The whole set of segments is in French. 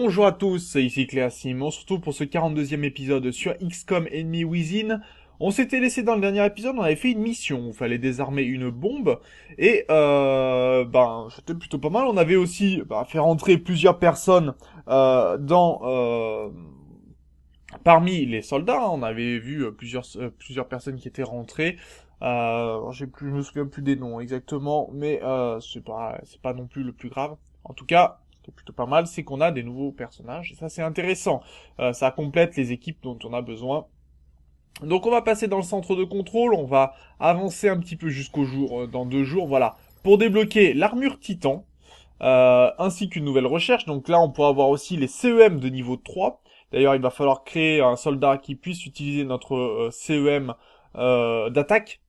Bonjour à tous, c'est ici Cléasim. On se retrouve pour ce 42e épisode sur XCOM Enemy Within. On s'était laissé dans le dernier épisode, on avait fait une mission, il fallait désarmer une bombe, et c'était plutôt pas mal. On avait aussi fait rentrer plusieurs personnes parmi les soldats, hein. On avait vu plusieurs personnes qui étaient rentrées. Je me souviens plus des noms exactement, mais c'est pas non plus le plus grave. En tout cas, ce qui est plutôt pas mal, c'est qu'on a des nouveaux personnages, et ça c'est intéressant. Ça complète les équipes dont on a besoin. Donc on va passer dans le centre de contrôle, on va avancer un petit peu jusqu'au jour, dans 2 jours, voilà, pour débloquer l'armure Titan, ainsi qu'une nouvelle recherche. Donc là, on pourra avoir aussi les CEM de niveau 3. D'ailleurs, il va falloir créer un soldat qui puisse utiliser notre CEM d'attaque.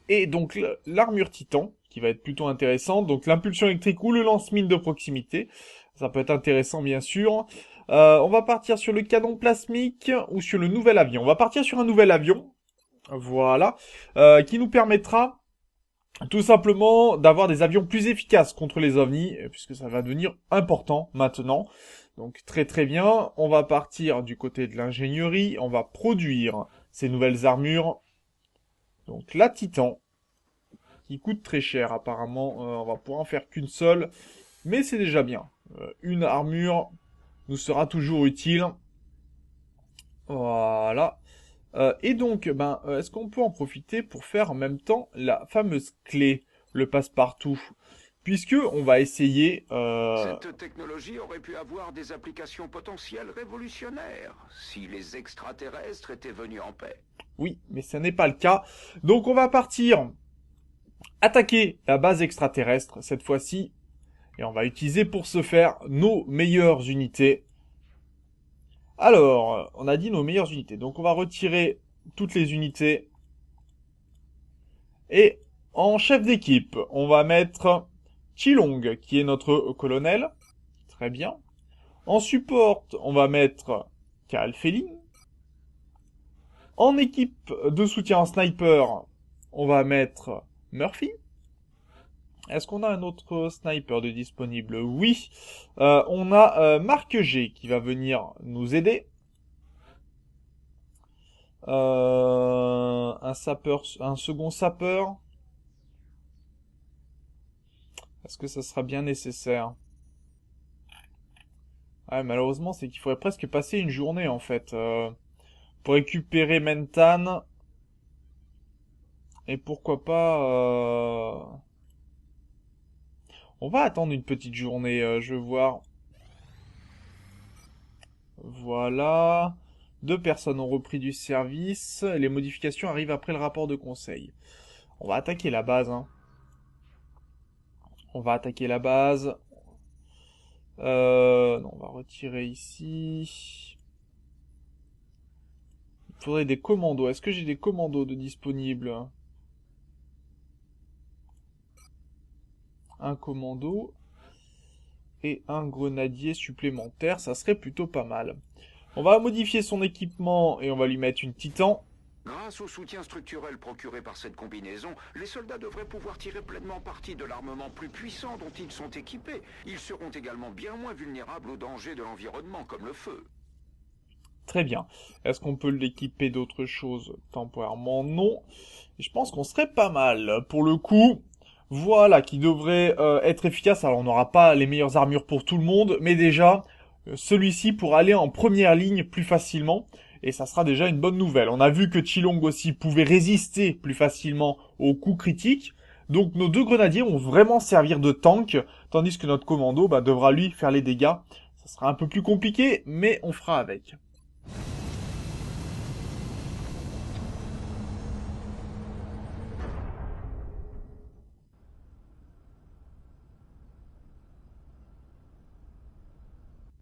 Et donc l'armure Titan, qui va être plutôt intéressante. Donc l'impulsion électrique ou le lance-mine de proximité. Ça peut être intéressant, bien sûr. On va partir sur le canon plasmique ou sur le nouvel avion. On va partir sur un nouvel avion. Voilà. Qui nous permettra tout simplement d'avoir des avions plus efficaces contre les ovnis, puisque ça va devenir important maintenant. Donc très très bien, on va partir du côté de l'ingénierie, on va produire ces nouvelles armures. Donc la Titan, qui coûte très cher apparemment, on va pouvoir en faire qu'une seule, mais c'est déjà bien. Une armure nous sera toujours utile. Voilà. Et donc, est-ce qu'on peut en profiter pour faire en même temps la fameuse clé, le passe-partout? Puisque on va essayer... Cette technologie aurait pu avoir des applications potentielles révolutionnaires si les extraterrestres étaient venus en paix. Oui, mais ce n'est pas le cas. Donc on va partir attaquer la base extraterrestre cette fois-ci. Et on va utiliser pour ce faire nos meilleures unités. Alors, on a dit nos meilleures unités. Donc on va retirer toutes les unités. Et en chef d'équipe, on va mettre Chilong, qui est notre colonel. Très bien. En support, on va mettre Karel Felling. En équipe de soutien en sniper, on va mettre Murphy. Est-ce qu'on a un autre sniper de disponible? Oui. On a Marc G qui va venir nous aider. Un sapeur, un second sapeur. Est-ce que ça sera bien nécessaire? Ouais, malheureusement, c'est qu'il faudrait presque passer une journée en fait pour récupérer Mentan. Et pourquoi pas... On va attendre une petite journée, je veux voir. Voilà. 2 personnes ont repris du service. Les modifications arrivent après le rapport de conseil. On va attaquer la base, hein. On va attaquer la base. Non, on va retirer ici. Il faudrait des commandos. Est-ce que j'ai des commandos de disponibles? Un commando et un grenadier supplémentaire, ça serait plutôt pas mal. On va modifier son équipement et on va lui mettre une Titan. Grâce au soutien structurel procuré par cette combinaison, les soldats devraient pouvoir tirer pleinement parti de l'armement plus puissant dont ils sont équipés. Ils seront également bien moins vulnérables aux dangers de l'environnement, comme le feu. Très bien. Est-ce qu'on peut l'équiper d'autres choses temporairement? Non. Et je pense qu'on serait pas mal. Pour le coup, voilà, qui devrait être efficace. Alors on n'aura pas les meilleures armures pour tout le monde, mais déjà, celui-ci pourra aller en première ligne plus facilement. Et ça sera déjà une bonne nouvelle. On a vu que Chilong aussi pouvait résister plus facilement aux coups critiques. Donc nos 2 grenadiers vont vraiment servir de tank, tandis que notre commando devra lui faire les dégâts. Ça sera un peu plus compliqué, mais on fera avec.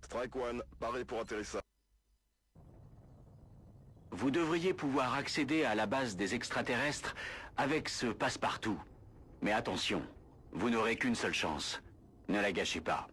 Strike One, paré pour atterrissage. Vous devriez pouvoir accéder à la base des extraterrestres avec ce passe-partout. Mais attention, vous n'aurez qu'une seule chance. Ne la gâchez pas.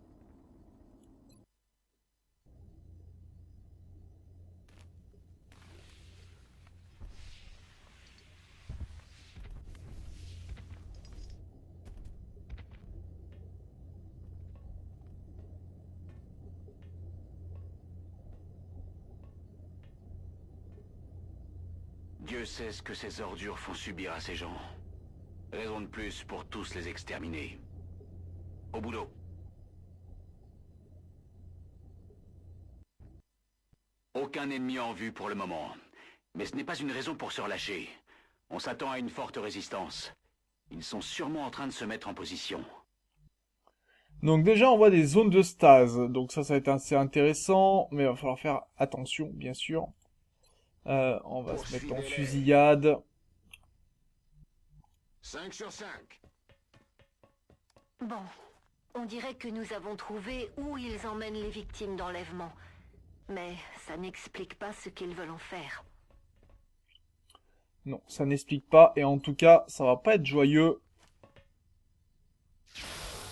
Dieu sait ce que ces ordures font subir à ces gens. Raison de plus pour tous les exterminer. Au boulot. Aucun ennemi en vue pour le moment. Mais ce n'est pas une raison pour se relâcher. On s'attend à une forte résistance. Ils sont sûrement en train de se mettre en position. Donc déjà, on voit des zones de stase. Donc ça va être assez intéressant, mais il va falloir faire attention, bien sûr. On va se mettre en fusillade. 5 sur 5. Bon, on dirait que nous avons trouvé où ils emmènent les victimes d'enlèvement. Mais ça n'explique pas ce qu'ils veulent en faire. Non, ça n'explique pas, et en tout cas, ça va pas être joyeux.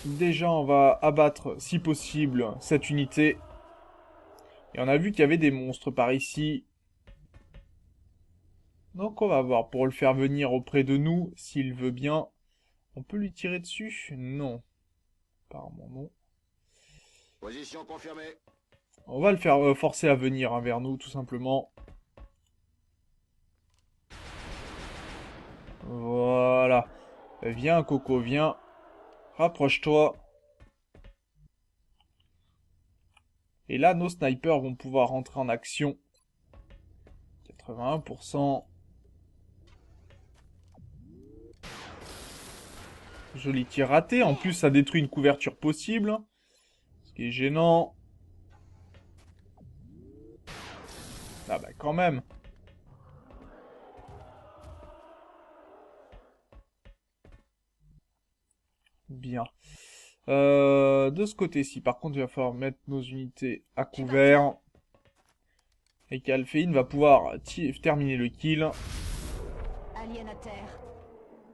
Déjà, on va abattre, si possible, cette unité. Et on a vu qu'il y avait des monstres par ici. Donc on va voir, pour le faire venir auprès de nous, s'il veut bien. On peut lui tirer dessus? Non. Apparemment non. Position confirmée. On va le faire forcer à venir vers nous, tout simplement. Voilà. Viens, Coco, viens. Rapproche-toi. Et là, nos snipers vont pouvoir rentrer en action. 81%. Joli tir raté. En plus, ça détruit une couverture possible. Ce qui est gênant. Ah bah quand même. Bien. De ce côté-ci, par contre, il va falloir mettre nos unités à couvert. Et qu'Alphéine va pouvoir terminer le kill. Alien à terre.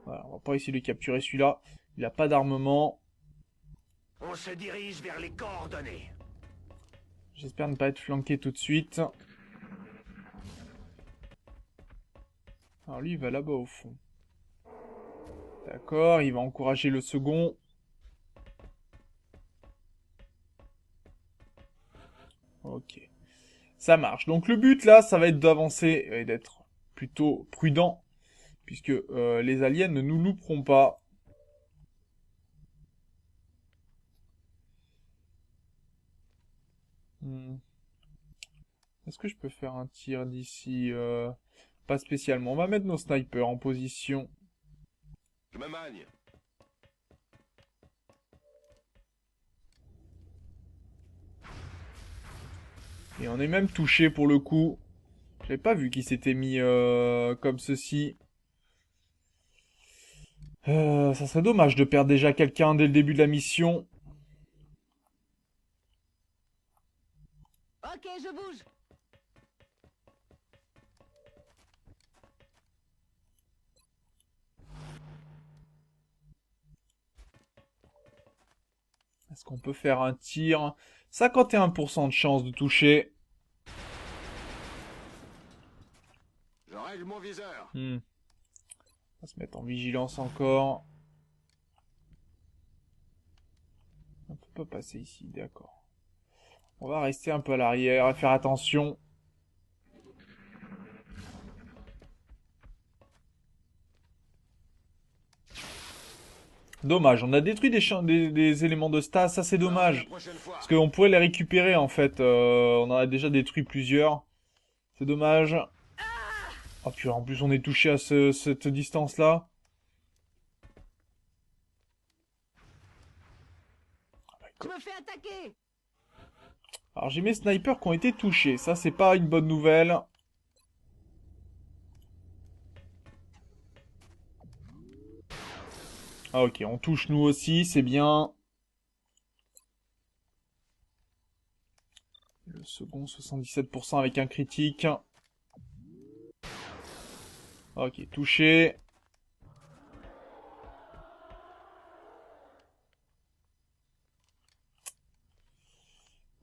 Voilà, on va pas essayer de capturer celui-là. Il a pas d'armement. On se dirige vers les coordonnées. J'espère ne pas être flanqué tout de suite. Alors lui, il va là-bas au fond. D'accord, il va encourager le second. Ok. Ça marche. Donc le but là, ça va être d'avancer et d'être plutôt prudent. Puisque les aliens ne nous louperont pas. Est-ce que je peux faire un tir d'ici? Pas spécialement. On va mettre nos snipers en position. Je me magne. Et on est même touché pour le coup. J'avais pas vu qu'il s'était mis comme ceci. Ça serait dommage de perdre déjà quelqu'un dès le début de la mission. Ok, je bouge. Est-ce qu'on peut faire un tir? 51% de chance de toucher. Je règle mon viseur. On va se mettre en vigilance encore. On peut pas passer ici, d'accord. On va rester un peu à l'arrière et faire attention. Dommage, on a détruit des éléments de stats, ça c'est dommage. Parce qu'on pourrait les récupérer en fait, on en a déjà détruit plusieurs. C'est dommage. Oh puis en plus on est touché à cette distance-là. Je me fais attaquer. Alors j'ai mes snipers qui ont été touchés, ça c'est pas une bonne nouvelle. Ah ok, on touche nous aussi, c'est bien. Le second 77% avec un critique. Ok, touché.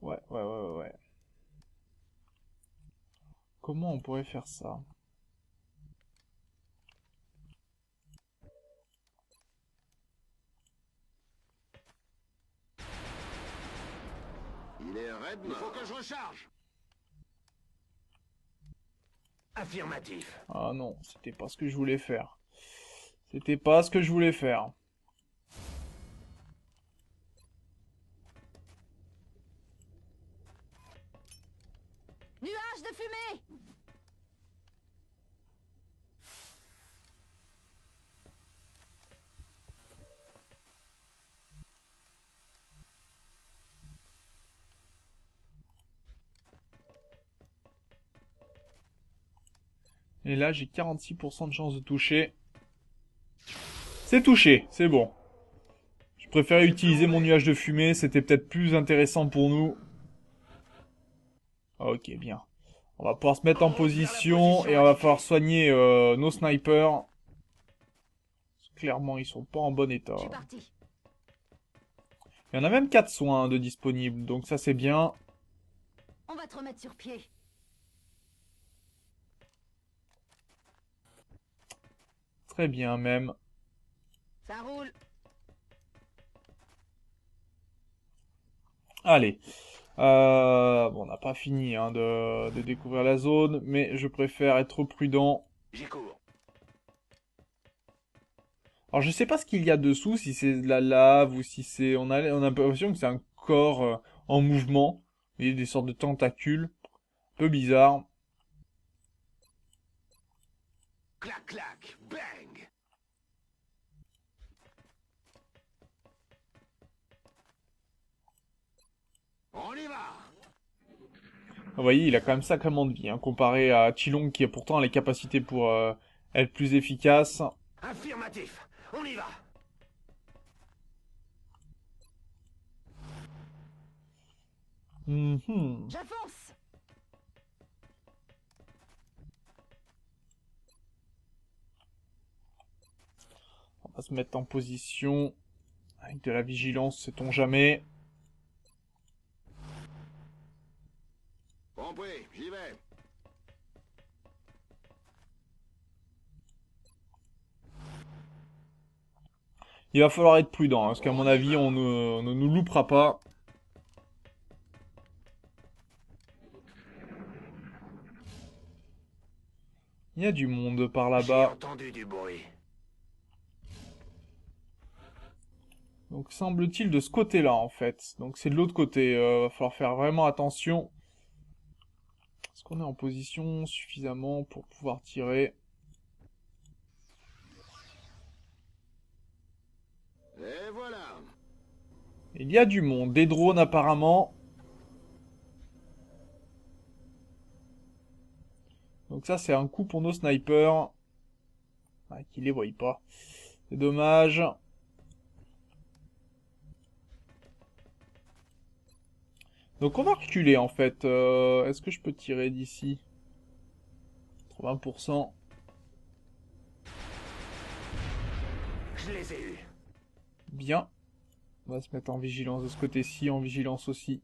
Ouais. Comment on pourrait faire ça? Il est raide. Il faut que je recharge. Affirmatif. Ah non, c'était pas ce que je voulais faire. C'était pas ce que je voulais faire. Nuage de fumée! Et là, j'ai 46% de chance de toucher. C'est touché, c'est bon. Je préférais utiliser mon nuage de fumée, c'était peut-être plus intéressant pour nous. Ok, bien. On va pouvoir se mettre en position et on va falloir soigner nos snipers. Clairement, ils sont pas en bon état. Je suis parti. Il y en a même 4 soins de disponibles, donc ça c'est bien. On va te remettre sur pied. Très bien même. Ça roule. Allez. Bon, on n'a pas fini hein, de découvrir la zone, mais je préfère être prudent. J'y cours. Alors je sais pas ce qu'il y a dessous, si c'est de la lave ou si c'est... On a l'impression que c'est un corps en mouvement. Il y a des sortes de tentacules. Un peu bizarre. Clac, clac, bang. On y va. Vous voyez, il a quand même sacrément de vie, hein, comparé à Chilong qui a pourtant les capacités pour être plus efficace. Affirmatif. On y va. Mhm. J'avance. On va se mettre en position. Avec de la vigilance, sait-on jamais. Compris, j'y vais. Il va falloir être prudent, hein, parce qu'à mon avis, on ne nous loupera pas. Il y a du monde par J'ai là-bas. entendu du bruit. Donc semble-t-il de ce côté-là, en fait. Donc c'est de l'autre côté. Va falloir faire vraiment attention. Est-ce qu'on est en position suffisamment pour pouvoir tirer? Et voilà. Il y a du monde. Des drones, apparemment. Donc ça, c'est un coup pour nos snipers. Ah, qui les voient pas. C'est dommage. Donc on va reculer en fait. Est-ce que je peux tirer d'ici? 80%. Je les ai eus. Bien. On va se mettre en vigilance de ce côté-ci, en vigilance aussi.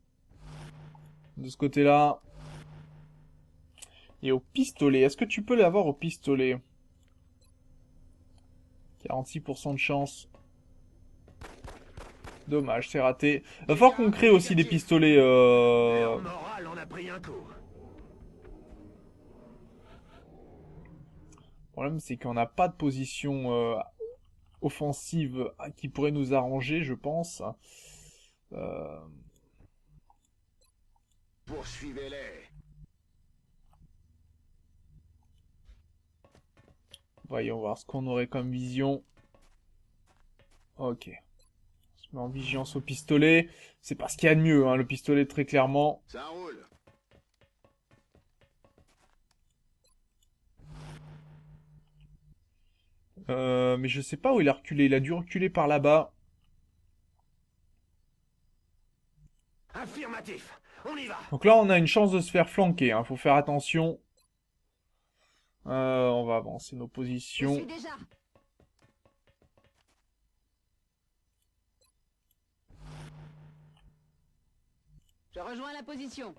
De ce côté-là. Et au pistolet. Est-ce que tu peux l'avoir au pistolet? 46% de chance. Dommage, c'est raté. Va falloir qu'on crée aussi des pistolets. Leur moral en a pris un coup. Le problème, c'est qu'on n'a pas de position offensive qui pourrait nous arranger, je pense. Poursuivez-les. Voyons voir ce qu'on aurait comme vision. Ok. On se met en vigilance au pistolet. C'est pas ce qu'il y a de mieux, hein, le pistolet, très clairement. Ça roule. Mais je sais pas où il a reculé. Il a dû reculer par là-bas. Affirmatif. On y va. Donc là, on a une chance de se faire flanquer. Hein. Faut faire attention. On va avancer nos Je positions. suis déjà. Je rejoins la position.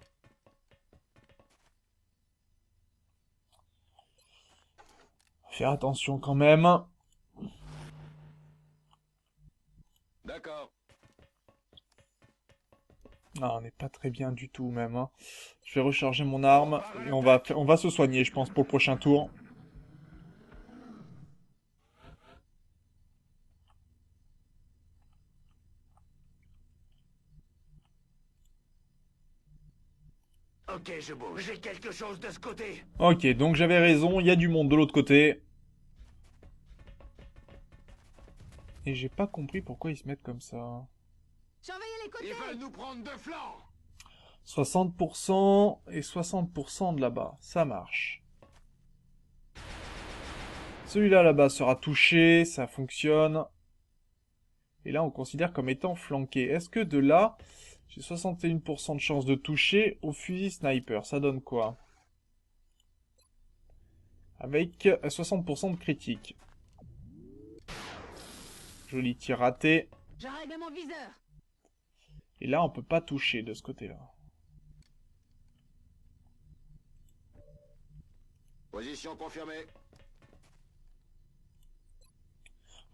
Faire attention quand même. D'accord. Ah, on n'est pas très bien du tout même, hein. Je vais recharger mon arme et on va se soigner, je pense, pour le prochain tour. Ok, je bouge. J'ai quelque chose de ce côté. Ok, donc j'avais raison, il y a du monde de l'autre côté. Et j'ai pas compris pourquoi ils se mettent comme ça. Surveillez les côtés. Ils veulent nous prendre de flanc. 60% et 60% de là-bas, ça marche. Celui-là là-bas sera touché, ça fonctionne. Et là on considère comme étant flanqué. Est-ce que de là, j'ai 61% de chance de toucher au fusil sniper, ça donne quoi? Avec 60% de critique. Joli tir raté. Je règle mon viseur. Et là on peut pas toucher de ce côté-là. Position confirmée.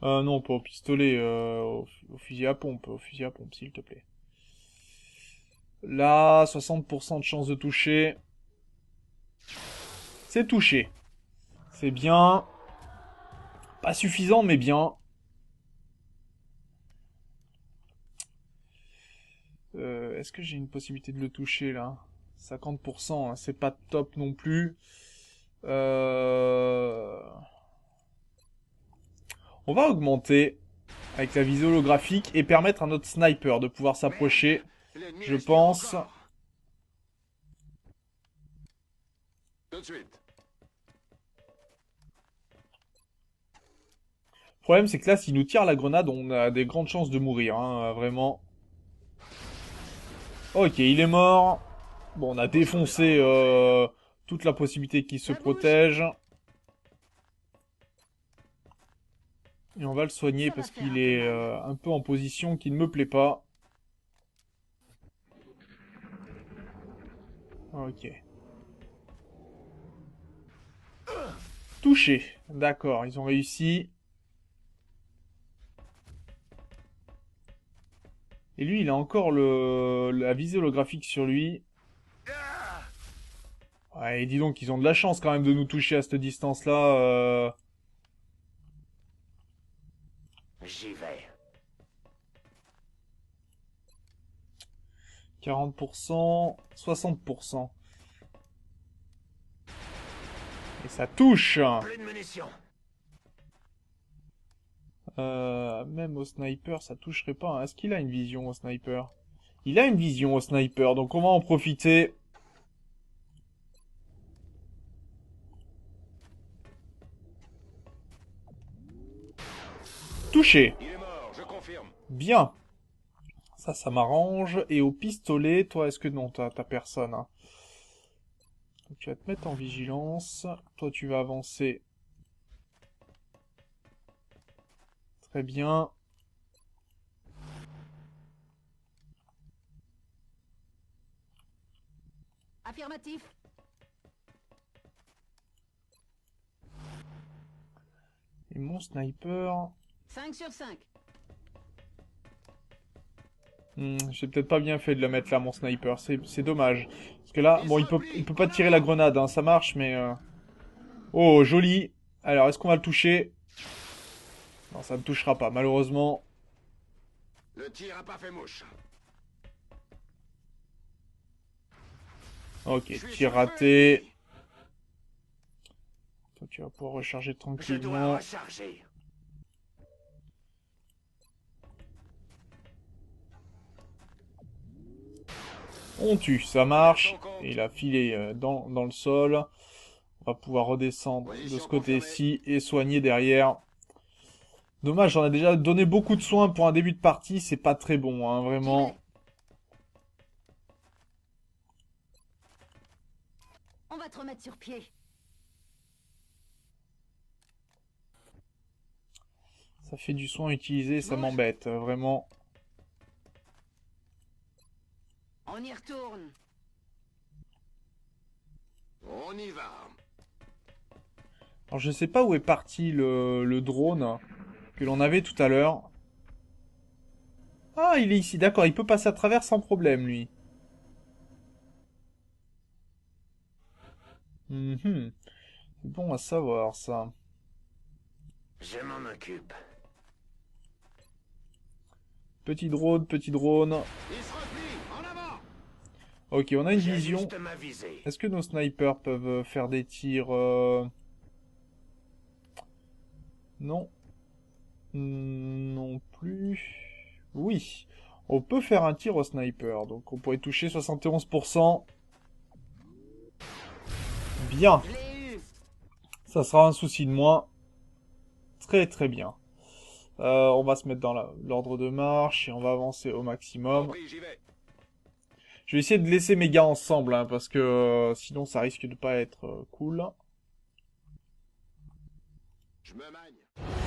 Non, pas au pistolet, au fusil à pompe, s'il te plaît. Là, 60% de chance de toucher. C'est touché. C'est bien. Pas suffisant, mais bien. Est-ce que j'ai une possibilité de le toucher, là? 50%, hein, c'est pas top non plus. On va augmenter avec la visée holographique et permettre à notre sniper de pouvoir s'approcher, je pense. Tout de suite. Le problème, c'est que là, s'il nous tire la grenade, on a des grandes chances de mourir, hein, vraiment. Ok, il est mort. Bon, on a défoncé toute la possibilité qu'il se protège. Et on va le soigner parce qu'il est un peu en position qui ne me plaît pas. Ok. Touché. D'accord, ils ont réussi. Et lui, il a encore la visée holographique sur lui. Ouais, et dis donc, ils ont de la chance quand même de nous toucher à cette distance-là. J'y vais. 40%, 60%. Et ça touche. Plus de munitions. Même au sniper, ça toucherait pas, hein. Est-ce qu'il a une vision au sniper? Il a une vision au sniper, donc on va en profiter. Touché. Il est mort, je confirme. Bien. Ça m'arrange. Et au pistolet, toi, est-ce que non, t'as personne, hein. Donc, tu vas te mettre en vigilance. Toi, tu vas avancer. Très bien. Affirmatif. Et mon sniper... 5 sur 5. J'ai peut-être pas bien fait de le mettre là, mon sniper. C'est dommage. Parce que là, bon, il peut pas tirer la grenade, hein. Ça marche, mais... Oh, joli. Alors, est-ce qu'on va le toucher? Non, ça ne touchera pas, malheureusement. Le tir a pas fait mouche. Ok, tir raté. Toi, tu vas pouvoir recharger Je dois tranquillement. recharger. On tue, ça marche. Et il a filé dans le sol. On va pouvoir redescendre de ce côté-ci et soigner derrière. Dommage, j'en ai déjà donné beaucoup de soins pour un début de partie. C'est pas très bon, hein, vraiment. On va te remettre sur pied. Ça fait du soin utilisé, ça m'embête, vraiment. On y retourne. On y va. Alors je sais pas où est parti le drone que l'on avait tout à l'heure. Ah, il est ici, d'accord, il peut passer à travers sans problème, lui. Mhm. C'est bon à savoir, ça. Je m'en occupe. Petit drone, petit drone. Il se replie. En avant. Ok, on a une vision. J'ajuste ma visée. Est-ce que nos snipers peuvent faire des tirs Non. Non plus. Oui. On peut faire un tir au sniper. Donc on pourrait toucher 71%. Bien. Je l'ai eu. Ça sera un souci de moins. Très très bien. On va se mettre dans l'ordre de marche et on va avancer au maximum. Compris, j'y vais. Je vais essayer de laisser mes gars ensemble, hein, parce que sinon ça risque de pas être cool. Je me magne.